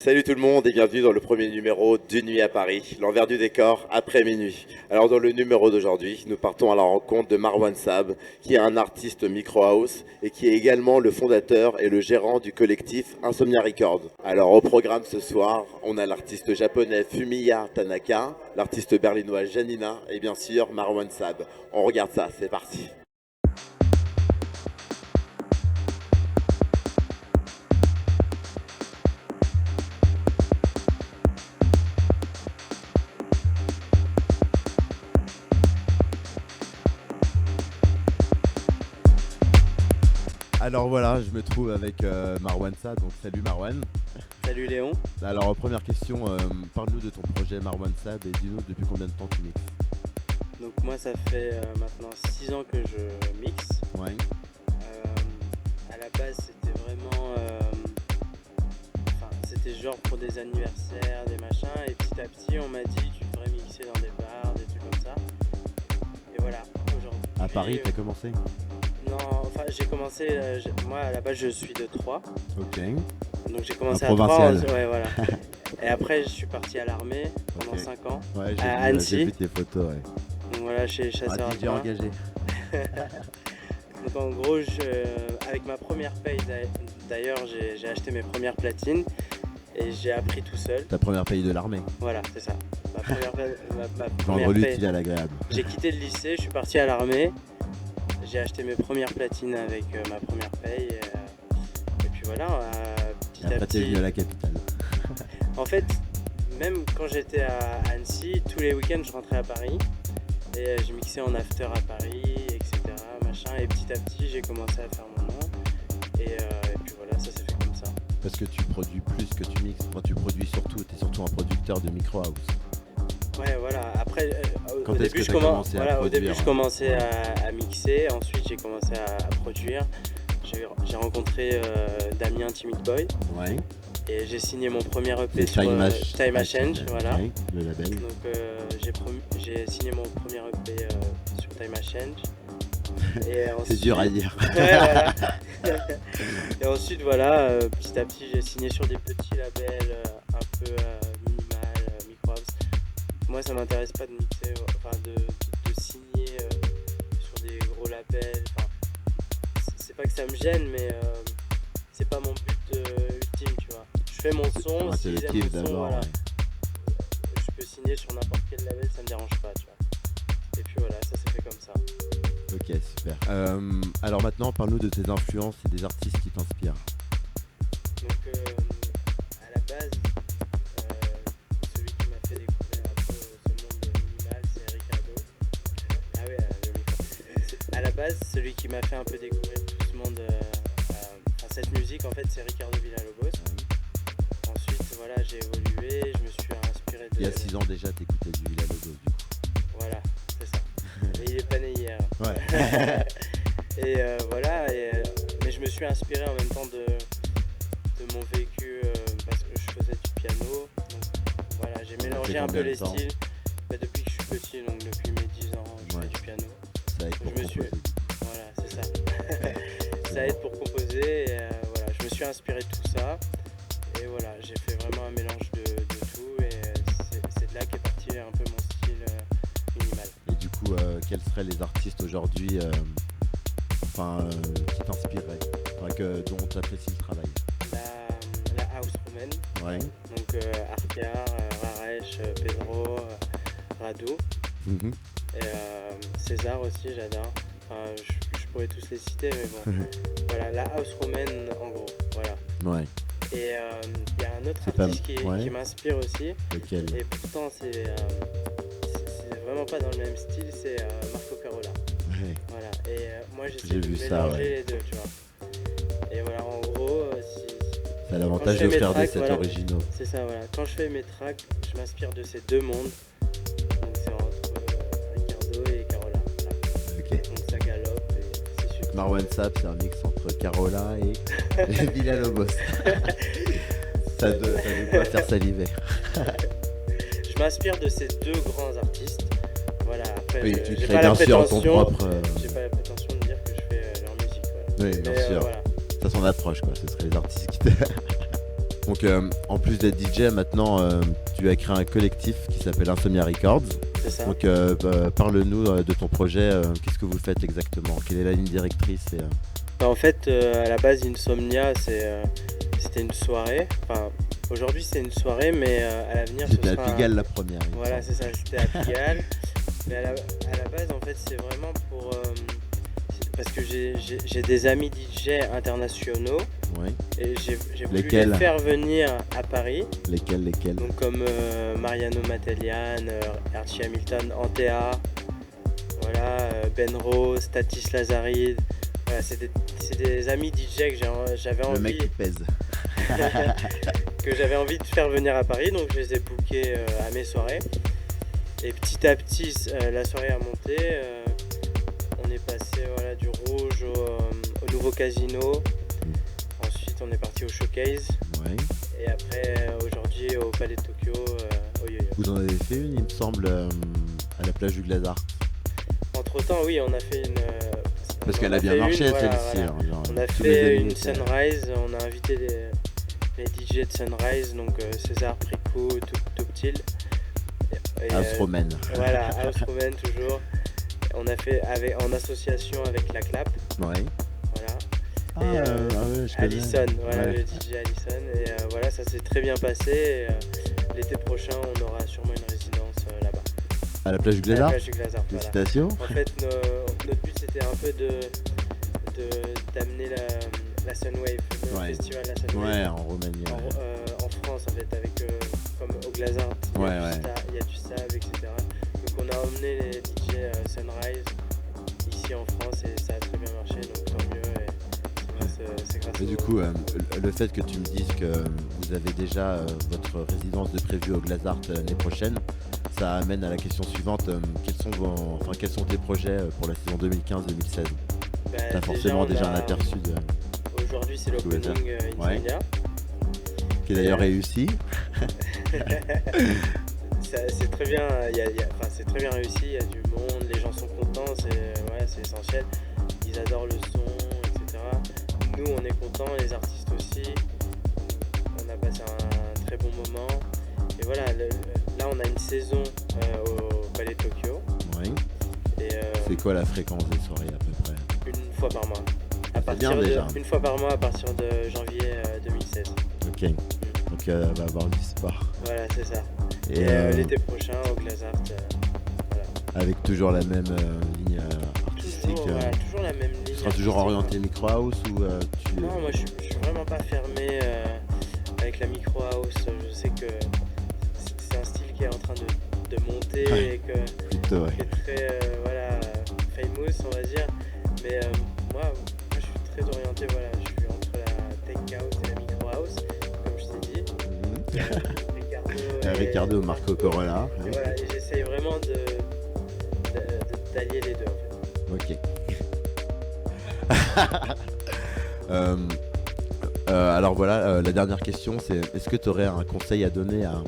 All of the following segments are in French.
Salut tout le monde et bienvenue dans le premier numéro d'une nuit à Paris, l'envers du décor après minuit. Alors dans le numéro d'aujourd'hui, nous partons à la rencontre de Marwan Saab, qui est un artiste micro house et qui est également le fondateur et le gérant du collectif Insomnia Records. Alors au programme ce soir, on a l'artiste japonais Fumiya Tanaka, l'artiste berlinois Janina et bien sûr Marwan Saab. On regarde ça, c'est parti. Alors voilà, je me trouve avec Marwan Saab, donc salut Marwan. Salut Léon. Alors première question, parle-nous de ton projet Marwan Saab et dis-nous depuis combien de temps tu mixes. Donc moi ça fait maintenant 6 ans que je mixe. Ouais. À la base c'était vraiment... c'était genre pour des anniversaires, des machins. Et petit à petit on m'a dit tu devrais mixer dans des bars, des trucs comme ça. Et voilà, aujourd'hui... À Paris, t'as commencé? Non, enfin j'ai commencé... moi à la base je suis de Troyes. Ok. Donc j'ai commencé Un à Troyes. provincial. Ouais, voilà. Et après je suis parti à l'armée pendant Ok. 5 ans. Ouais, À j'ai Annecy. vu tes photos, ouais. Donc voilà, chez Chasseurs DJ Alpins. engagé. Donc en gros, avec ma première paye, d'ailleurs, j'ai acheté mes premières platines et j'ai appris tout seul. Ta première paye de l'armée. Voilà, c'est ça. Ma première, ma première Vendre paye. l'utile à l'agréable. J'ai quitté le lycée, je suis parti à l'armée. J'ai acheté mes premières platines avec ma première paye. Et puis voilà, petit Et à après t'es petit. venu à la capitale. En fait, même quand j'étais à Annecy, tous les week-ends, je rentrais à Paris. Et je mixais en after à Paris, etc. Machin. Et petit à petit, j'ai commencé à faire mon nom. Et puis voilà, ça s'est fait comme ça. Parce que tu produis plus que tu mixes. Enfin, tu produis surtout, t'es surtout un producteur de micro house. Ouais, voilà. Après, Quand au est-ce début, que t'as commencé à voilà, au début, produire? je commençais à mixer. Ensuite, j'ai commencé à produire. J'ai rencontré Damien Timid Boy. Ouais. Et j'ai signé mon premier EP C'est sur Time Ah, Change. Voilà. ok, le label. Donc, j'ai signé mon premier EP sur Time Change. Et C'est ensuite, dur à dire. Ouais, voilà. Et ensuite, voilà, petit à petit, j'ai signé sur des petits labels un peu minimal, micro house. Moi, ça m'intéresse pas de mixer, enfin de signer sur des gros labels. Enfin, c'est pas que ça me gêne, mais c'est pas mon but ultime, tu vois. Je fais mon son, Ouais, si c'est le j'aime kiff mon son, d'abord. voilà. Ouais. Je peux signer sur n'importe quel label, ça me dérange pas, tu vois. Et puis voilà, ça s'est fait comme ça. Ok, super. Alors maintenant, parle-nous de tes influences et des artistes qui t'inspirent. Donc à la base, celui qui m'a fait découvrir un peu ce monde minimal, c'est Ricardo. Ah ouais, le micro. À la base, celui qui m'a fait un peu découvrir tout ce monde, enfin cette musique en fait, c'est Ricardo Villalobos. Ensuite, voilà, j'ai évolué, je me suis inspiré de... Il y a 6 ans déjà, t'écoutais du Villalobos du coup. Voilà, c'est ça. Mais il est pas né hier. Ouais. Et voilà, mais je me suis inspiré en même temps de mon vécu parce que je faisais du piano. Donc voilà, j'ai mélangé un peu les styles. Bah, depuis que je suis petit, donc depuis mes 10 ans, je fais du piano. Ça aide pour Je me suis- composer. Voilà, c'est ça. Ça aide pour composer. Et, voilà, je me suis inspiré de tout ça. Et voilà, j'ai fait vraiment un mélange de tout. Et c'est de là qu'est parti un peu mon style minimal. Et du coup, quels seraient les artistes aujourd'hui qui t'inspireraient, dont tu apprécies le travail? La house romaine. Ouais. Donc Arcar, Raresh, Pedro, Radu Mhm. et César aussi, j'adore. Enfin, je pourrais tous les citer, mais bon. Voilà, la house romaine en gros. Voilà. Ouais. Et il y a un autre C'est pas- artiste ouais. qui m'inspire aussi, Lequel? et pourtant c'est vraiment pas dans le même style, c'est Marco Carola. Ouais. Voilà. Et moi j'essaie J'ai de vu ça, mélanger ouais. les deux, tu vois. Et voilà, en gros, C'est l'avantage je fais de mes faire des tracks, sets voilà. originaux. c'est ça, voilà. Quand je fais mes tracks, je m'inspire de ces deux mondes. Donc c'est entre Ricardo et Carola. Voilà. Ok. Donc ça galope et c'est super. Marwan Saab, c'est un mix entre Carola et Villalobos. Ça de quoi faire saliver. Je m'inspire de ces deux grands artistes. Voilà, après Oui, j'ai tu crées pas la bien sûr ton prétention. propre. J'ai pas la prétention de dire que je fais leur musique. Voilà. Oui, bien Mais, sûr. voilà. Ça, son approche, quoi. Ce serait les artistes qui Donc en plus d'être DJ, maintenant tu as créé un collectif qui s'appelle Insomnia Records. C'est ça. Donc parle-nous de ton projet, qu'est-ce que vous faites exactement? Quelle est la ligne directrice En fait, à la base, Insomnia, c'était une soirée. Enfin, aujourd'hui, c'est une soirée, mais à l'avenir, ce C'était sera à Pigalle la première. il me Voilà, semble. c'est ça, c'était à Pigalle. Mais à la base, en fait, c'est vraiment pour... parce que j'ai des amis DJ internationaux Oui. et j'ai voulu Lesquels? les faire venir à Paris. Lesquels? Donc comme Mariano Matelian, Archie Hamilton, Antea, voilà, Ben Rose, Tatis Lazaride. Voilà, c'est des amis DJ que j'avais Le mec envie, qui pèse. que j'avais envie de faire venir à Paris, donc je les ai bookés à mes soirées. Et petit à petit, la soirée a monté. On est passé voilà, du rouge au nouveau casino. Ensuite, on est parti au showcase. Ouais. Et après, aujourd'hui, au Palais de Tokyo, au Yo-Yo. Vous en avez fait une, il me semble, à la plage du Glazart. Entre temps, oui, on a fait une. Parce on qu'elle a bien fait marché une, voilà, celle-ci. voilà. hein, genre, On a tous les fait amis une étaient- Sunrise, on a invité les DJ de Sunrise, donc César, Pricou, Toptil. House Romaine. Voilà, House Roman toujours. On a fait en association avec la Clap, Ouais. voilà. Ah, Et, ouais, je connais. Allison, voilà, Ouais. le DJ Allison. Et voilà, ça s'est très bien passé. Et, l'été prochain, on aura sûrement une résidence là-bas. À la plage du À la Glazart. plage du Glazart, voilà. Félicitations. En fait, notre but c'était un peu d'amener la Sunwave, le Ouais. festival La Sunwave Ouais, en Roumanie. Ouais. en France en fait, avec comme au Glazart, il y a Ouais, du ouais. Stab, il y a du Stab, etc. Donc on a emmené les DJ Sunrise ici en France et ça a très bien marché, donc tant mieux. Et c'est grâce Et du coup, le fait que tu me dises que vous avez déjà votre résidence de prévue au Glazart l'année prochaine, ça amène à la question suivante. Quels sont tes projets pour la saison 2015-2016? bah, T'as forcément on déjà un a- aperçu de Aujourd'hui c'est tu veux dire. l'opening Insomnia. qui est d'ailleurs réussi. C'est très bien, c'est très bien réussi, il y a du monde, les gens sont contents, c'est essentiel. Ils adorent le son, etc. Nous on est contents, les artistes aussi. On a passé un très bon moment. Et voilà, là on a une saison au Palais de Tokyo. Oui. Et C'est quoi la fréquence des soirées à peu près? une fois par mois. bien déjà. Une fois par mois à partir de janvier 2016. Ok. Donc va avoir du sport. Voilà, c'est ça. Et Et l'été prochain au Glazart. avec toujours la même ligne artistique. Toujours la même ligne. Tu seras toujours artistique. orienté micro house ou tu. Non, moi je suis vraiment pas fermé avec la micro house. Je sais que c'est un style qui est en train de monter Ouais. et Plutôt, ouais. qui est très famous, on va dire. Mais moi je suis très orienté. Voilà, je suis entre la tech house et la micro house, comme je t'ai dit. Ricardo, Marco Corolla. Et voilà, et j'essaye vraiment d'allier les deux en fait. Ok. Alors voilà, la dernière question, c'est est-ce que tu aurais un conseil à donner à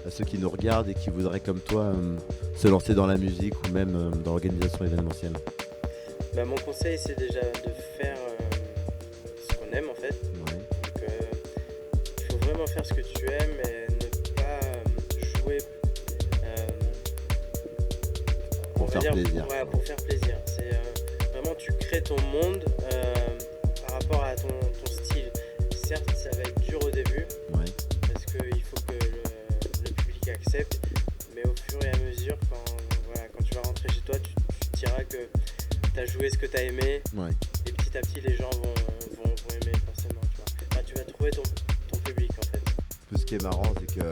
ceux qui nous regardent et qui voudraient comme toi se lancer dans la musique ou même dans l'organisation événementielle? Bah, mon conseil c'est déjà de faire ce qu'on aime en fait. Ouais. Donc il faut vraiment faire ce que tu aimes et ne pas jouer on Pour va faire dire, plaisir. ouais, pour faire plaisir. C'est vraiment tu crées ton monde par rapport à ton style. Certes ça va être dur au début Ouais. parce qu'il faut que le public accepte, mais au fur et à mesure quand tu vas rentrer chez toi tu diras que tu as joué ce que tu as aimé. Ouais. Et petit à petit, les gens vont aimer forcément, tu vois. Enfin, tu vas trouver ton public en fait. Ce qui est marrant, c'est que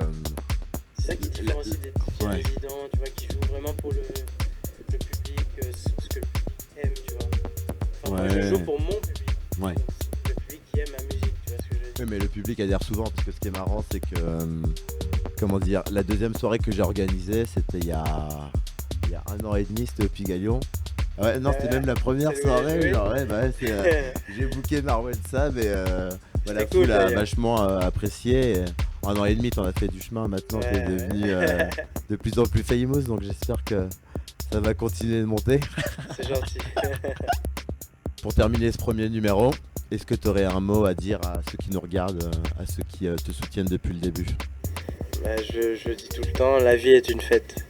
C'est ça qui différencie des DJ Ouais. résidents, tu vois, qui jouent vraiment pour le public, ce que le public aime, tu vois. Enfin, moi, je Ouais. joue pour mon public. Ouais. Le public qui aime ma musique, tu vois ce que je veux dire. Oui, mais le public adhère souvent parce que ce qui est marrant, c'est que comment dire, la deuxième soirée que j'ai organisée, c'était il y a 1 an et demi, c'était au Pigalion. Ah ouais, non, c'était même la première c'est le soirée. jouet. Genre, ouais, bah ouais, j'ai booké Marwan Sab et la C'était cool, foule a d'ailleurs. vachement apprécié. Et en 1 an et demi, t'en as fait du chemin. Maintenant, t'es Ouais. devenu de plus en plus famous. Donc j'espère que ça va continuer de monter. C'est gentil. Pour terminer ce premier numéro, est-ce que tu aurais un mot à dire à ceux qui nous regardent, à ceux qui te soutiennent depuis le début? Bah, je dis tout le temps, la vie est une fête.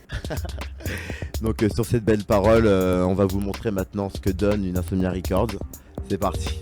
Donc sur cette belle parole, on va vous montrer maintenant ce que donne une Insomnia Records. C'est parti.